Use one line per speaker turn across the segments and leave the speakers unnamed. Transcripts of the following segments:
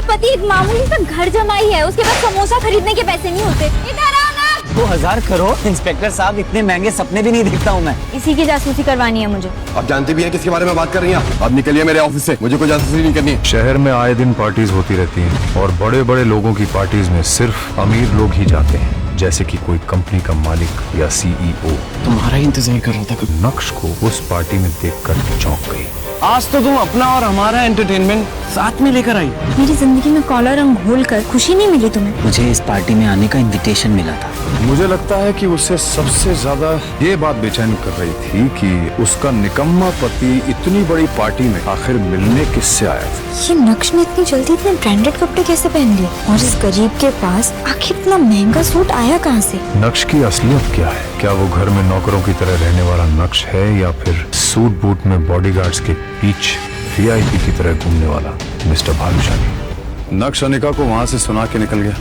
पति एक मामूली सा घर जमाई है, उसके पास समोसा खरीदने के पैसे नहीं होते। इधर आना।
2000 करोड़? इंस्पेक्टर साहब, इतने महंगे सपने भी नहीं देखता हूँ मैं।
इसी की जासूसी करवानी है मुझे।
आप जानते भी हैं किसके बारे में बात कर रही हैं? अब निकलिए मेरे ऑफिस से, मुझे कोई जासूसी नहीं करनी।
शहर में आए दिन पार्टीज होती रहती हैं और बड़े बड़े लोगों की पार्टीज में सिर्फ अमीर लोग ही जाते हैं, जैसे कि कोई कंपनी का मालिक या सीईओ।
तुम्हारा ही इंतजार कर रहा था।
नक्श को उस पार्टी में देखकर चौंक गई।
आज तो तुम अपना और हमारा एंटरटेनमेंट साथ में लेकर आई।
मेरी जिंदगी में काला रंग घोल कर खुशी नहीं मिली तुम्हें?
मुझे इस पार्टी में आने का इनविटेशन मिला था।
मुझे लगता है कि उसे सबसे ज्यादा ये बात बेचैन कर रही थी कि उसका निकम्मा पति इतनी बड़ी पार्टी में आखिर मिलने किससे आया था।
ये नक्श ने इतनी जल्दी इतने ब्रांडेड कपड़े कैसे पहन लिए, और इस गरीब के पास आखिर इतना महंगा सूट आया कहाँ से?
नक्श की असलियत क्या है? क्या वो घर में नौकरों की तरह रहने वाला नक्श है या फिर सूट बूट में बॉडीगार्ड्स के बीच वीआईपी की तरह घूमने वाला मिस्टर भानुशाली? नक्श अनिका को वहां से सुना के निकल गया,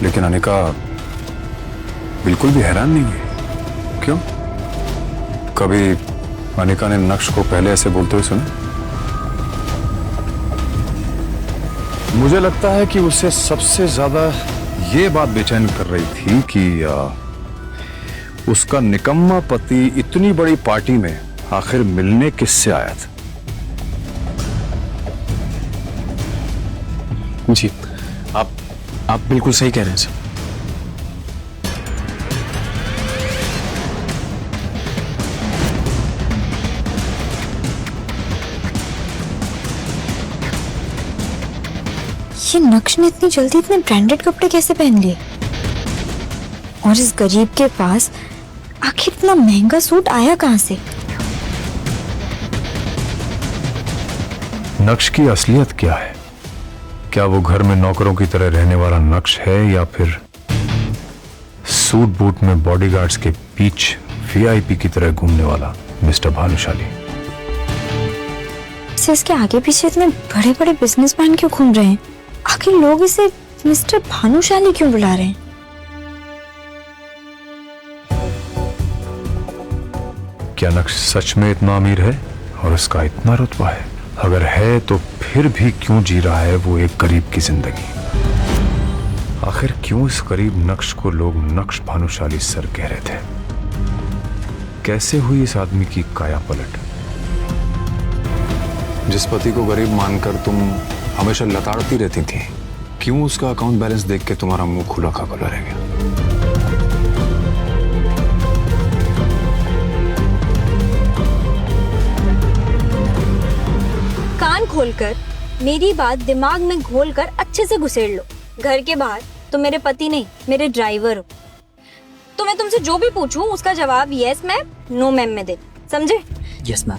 लेकिन अनिका बिल्कुल भी हैरान नहीं हुई। क्यों? कभी अनिका ने नक्श को पहले ऐसे बोलते हुए सुना? मुझे लगता है कि उसे सबसे ज्यादा ये बात बेचैन कर रही थी कि उसका निकम्मा पति इतनी बड़ी पार्टी में आखिर मिलने किससे आया था।
जी, आप बिल्कुल सही कह रहे हैं सर।
ये नक्श ने इतनी जल्दी इतने ब्रांडेड कपड़े कैसे पहन लिए, और इस गरीब के पास आखिर इतना महंगा सूट आया कहाँ से?
नक्श की असलियत क्या है? क्या वो घर में नौकरों की तरह रहने वाला नक्श है या फिर सूट बूट में बॉडीगार्ड्स के बीच वीआईपी की तरह घूमने वाला मिस्टर भानुशाली?
इसके आगे पीछे इतने बड़े बड़े बिजनेसमैन क्यों घूम रहे हैं? आखिर लोग इसे मिस्टर भानुशाली क्यों बुला रहे हैं?
क्या नक्श सच में इतना अमीर है और उसका इतना रुतबा है? अगर है तो फिर भी क्यों जी रहा है वो एक गरीब की जिंदगी? आखिर क्यों इस गरीब नक्श को लोग नक्श भानुशाली सर कह रहे थे? कैसे हुई इस आदमी की काया पलट? जिस पति को गरीब मानकर तुम हमेशा लताड़ती रहती थी, क्यों उसका अकाउंट बैलेंस देख के तुम्हारा मुंह खुला का खुला रह गया?
कान खोलकर मेरी बात दिमाग में घोलकर अच्छे से घुसेड़ लो। घर के बाहर तो मेरे पति नहीं, मेरे ड्राइवर हो। तो मैं तुमसे जो भी पूछूं उसका जवाब यस मैम, नो मैम में दे, समझे?
यस मैम,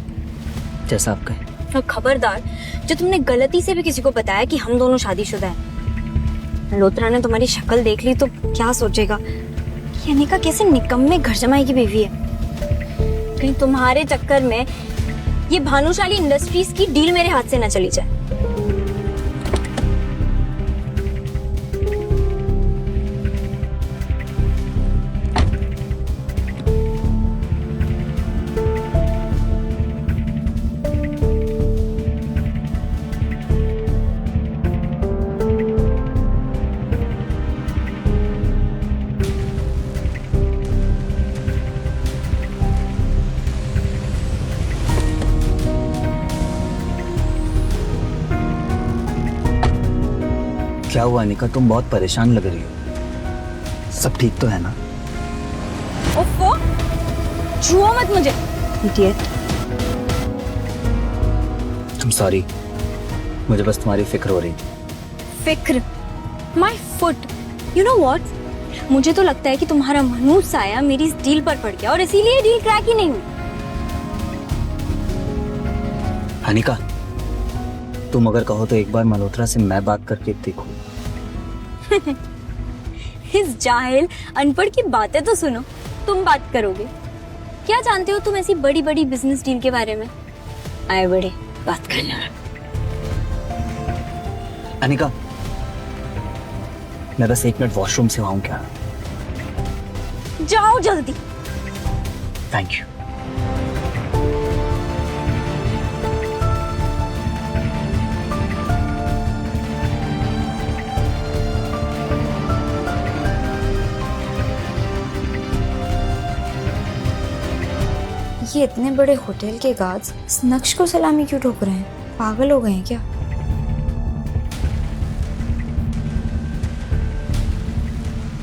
जैसा आप कहें।
और खबरदार, जो तुमने गलती से भी किसी को बताया कि हम दोनों शादीशुदा हैं, मल्होत्रा ने तुम्हारी शक्ल देख ली तो क्या सोचेगा कि अनिका कैसे निकम्मे घर जमाई की बीवी है। कहीं तुम्हारे चक्कर में ये भानुशाली इंडस्ट्रीज की डील मेरे हाथ से न चली जाए।
क्या हुआ अनिका, तुम बहुत परेशान लग रही हो। सब ठीक तो है ना?
ओफो, छुओ मत मुझे, इडियट।
I'm sorry, मुझे बस तुम्हारी फिक्र हो रही थी।
फिक्र? My foot, you know what, मुझे तो लगता है कि तुम्हारा मनूज साया मेरी इस डील पर पड़ गया और इसीलिए डील क्रैक ही नहीं हुई।
अनिका, तुम अगर कहो तो एक बार मल्होत्रा से मैं बात करके देखो।
इस जाहिल अनपढ़ की बातें तो सुनो, तुम बात करोगे? क्या जानते हो तुम ऐसी बड़ी बड़ी बिजनेस डील के बारे में? आए बड़े बात करना।
अनिका, मैं बस 1 मिनट वॉशरूम से आऊं क्या?
जाओ जल्दी।
Thank you.
कि इतने बड़े होटल के गार्ड्स इस नक्श को सलामी क्यों ठोक रहे हैं? पागल हो गए हैं क्या?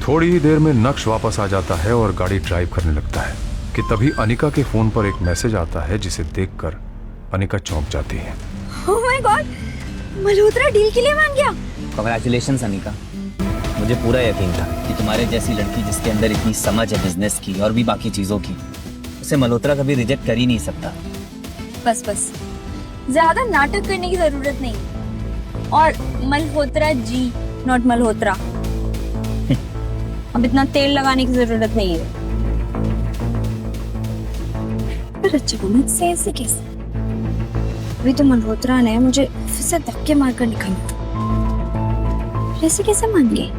थोड़ी ही देर में नक्श वापस आ जाता है और गाड़ी ड्राइव करने लगता है कि तभी अनिका के फोन पर एक मैसेज आता है जिसे देखकर अनिका चौंक जाती है।
Oh my God, Malhotra deal के लिए मान गया।
कांग्रेचुलेशंस अनिका, मुझे पूरा यकीन था कि तुम्हारे जैसी लड़की जिसके अंदर इतनी समझ है बिजनेस की और भी बाकी चीजों की, उसे मल्होत्रा कभी रिजेक्ट कर ही नहीं सकता।
बस बस, ज्यादा नाटक करने की जरूरत नहीं। और मल्होत्रा जी, नॉट मल्होत्रा। अब इतना तेल लगाने की जरूरत नहीं है। पर अचानक से ऐसे कैसे? अभी तो मल्होत्रा ने मुझे फिर से धक्के मारकर निकाला था, ऐसे कैसे मान गए?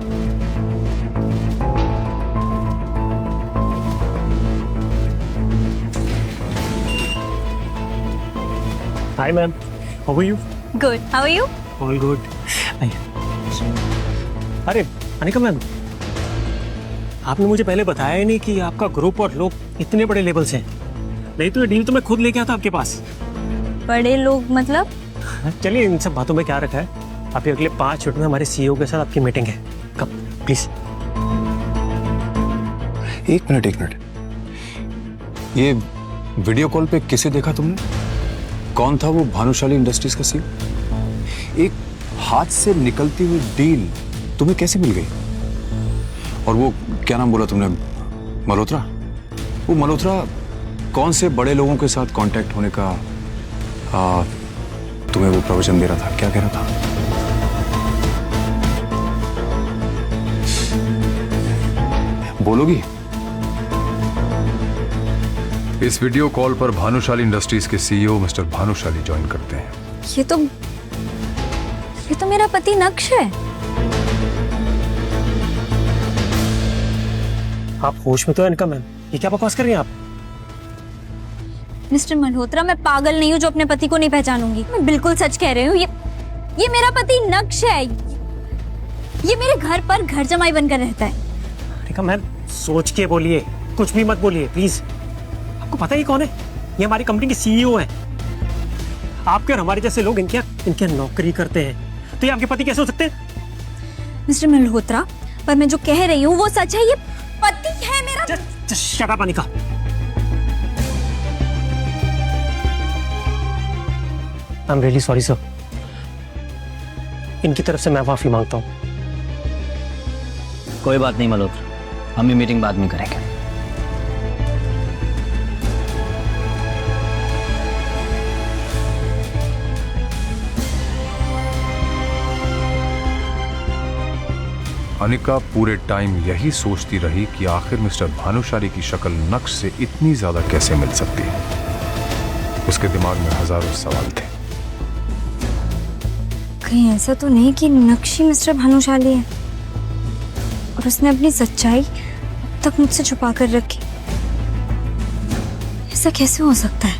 Hi ma'am, how are you?
Good, how are you?
All good. अरे अनिका मैम, आपने मुझे पहले बताया ही नहीं कि आपका ग्रुप और लोग इतने बड़े लेवल से हैं। नहीं तो ये डील तो मैं खुद लेके आता आपके पास।
बड़े लोग मतलब?
चलिए इन सब बातों में क्या रखा है। अभी अगले 5 मिनट में हमारे सीईओ के साथ आपकी मीटिंग है। कब प्लीज।
एक मिनट, ये वीडियो कॉल पे किसे देखा तुमने? कौन था वो भानुशाली इंडस्ट्रीज का सीईओ? एक हाथ से निकलती हुई डील तुम्हें कैसे मिल गई? और वो क्या नाम बोला तुमने, मल्होत्रा? वो मल्होत्रा कौन से बड़े लोगों के साथ कांटेक्ट होने का तुम्हें वो प्रवचन दे रहा था? क्या कह रहा था? बोलोगी? इस वीडियो कॉल पर भानुशाली इंडस्ट्रीज के सीईओ मिस्टर भानुशाली ज्वाइन करते हैं।
ये तो मेरा पति नक्श है।
आप होश में तो है अनिका मैम, ये क्या बकवास कर रही हैं आप?
मिस्टर मल्होत्रा, मैं पागल नहीं हूँ जो अपने पति को नहीं पहचानूंगी। मैं बिल्कुल सच कह रही हूँ। ये मेरा पति नक्श है। ये मेरे घर पर घर जमाई बनकर रहता है।
अनिका मैम, सोच के बोलिए, कुछ भी मत बोलिए प्लीज। आपको पता ही कौन है? ये हमारी कंपनी के सीईओ हैं। आपके और हमारे जैसे लोग इनके नौकरी करते हैं, तो ये आपके पति कैसे हो सकते हैं?
मिस्टर मल्होत्रा, पर मैं जो कह रही हूँ वो सच है। ये पति है मेरा।
Just shut up, Anika. I'm really sorry, sir. इनकी तरफ से मैं माफी मांगता हूँ।
कोई बात नहीं मल्होत्रा, हम ये मीटिंग बाद में करेंगे।
अनिका पूरे टाइम यही सोचती रही कि आखिर मिस्टर भानुशाली की शक्ल नक्श से इतनी ज्यादा कैसे मिल सकती है। उसके दिमाग में हजारों सवाल थे।
कहीं ऐसा तो नहीं कि नक्श ही मिस्टर भानुशाली है और उसने अपनी सच्चाई अब तक मुझसे छुपा कर रखी? ऐसा कैसे हो सकता है?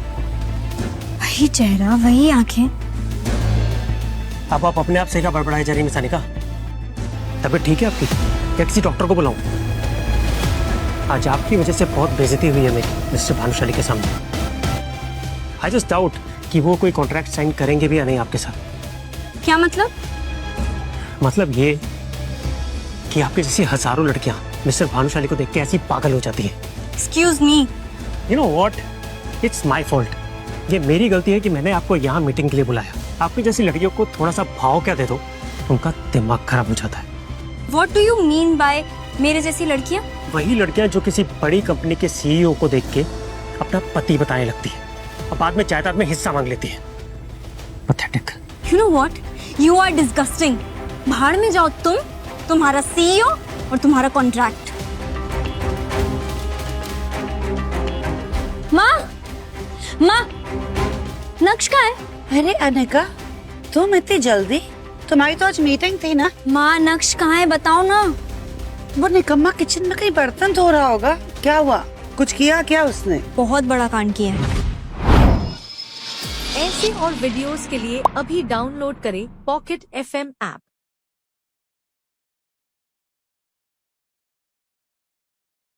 वही चेहरा, वही आंखें।
अब आप अपने आप से क्या बड़बड़ाई जा रही मिस अनिका? तबीयत ठीक है आपकी? या किसी डॉक्टर को बुलाऊं? आज आपकी वजह से बहुत बेइज्जती हुई है मेरी मिस्टर भानुशाली के सामने। आई जस्ट डाउट कि वो कोई कॉन्ट्रैक्ट साइन करेंगे भी या नहीं आपके साथ।
क्या मतलब?
मतलब ये कि आपके जैसी हजारों लड़कियां मिस्टर भानुशाली को देख के ऐसी पागल हो जाती है।
Excuse me.
You know what, it's my fault. ये मेरी गलती है कि मैंने आपको यहाँ मीटिंग के लिए बुलाया। आपकी जैसी लड़कियों को थोड़ा सा भाव क्या दे दो, उनका दिमाग खराब हो जाता है।
What do you mean by मेरे जैसी लड़कियां?
वही लड़कियां जो किसी बड़ी कंपनी के सीईओ को देख के अपना पति बताने लगती है और बाद में जायदाद में हिस्सा मांग लेती है। Pathetic.
You know what? You are disgusting. भाड़ में जाओ तुम, तुम्हारा सीईओ और तुम्हारा कॉन्ट्रैक्ट। माँ, नक्श कहाँ है?
अरे अनिका, तुम इतनी जल्दी? तुम्हारी तो आज मीटिंग थी ना।
माँ, नक्श कहाँ है बताओ ना।
वो निकम्मा किचन में कहीं बर्तन धो रहा होगा। क्या हुआ? कुछ किया क्या उसने?
बहुत बड़ा कांड किया है।
ऐसे और वीडियोस के लिए अभी डाउनलोड करें पॉकेट FM ऐप।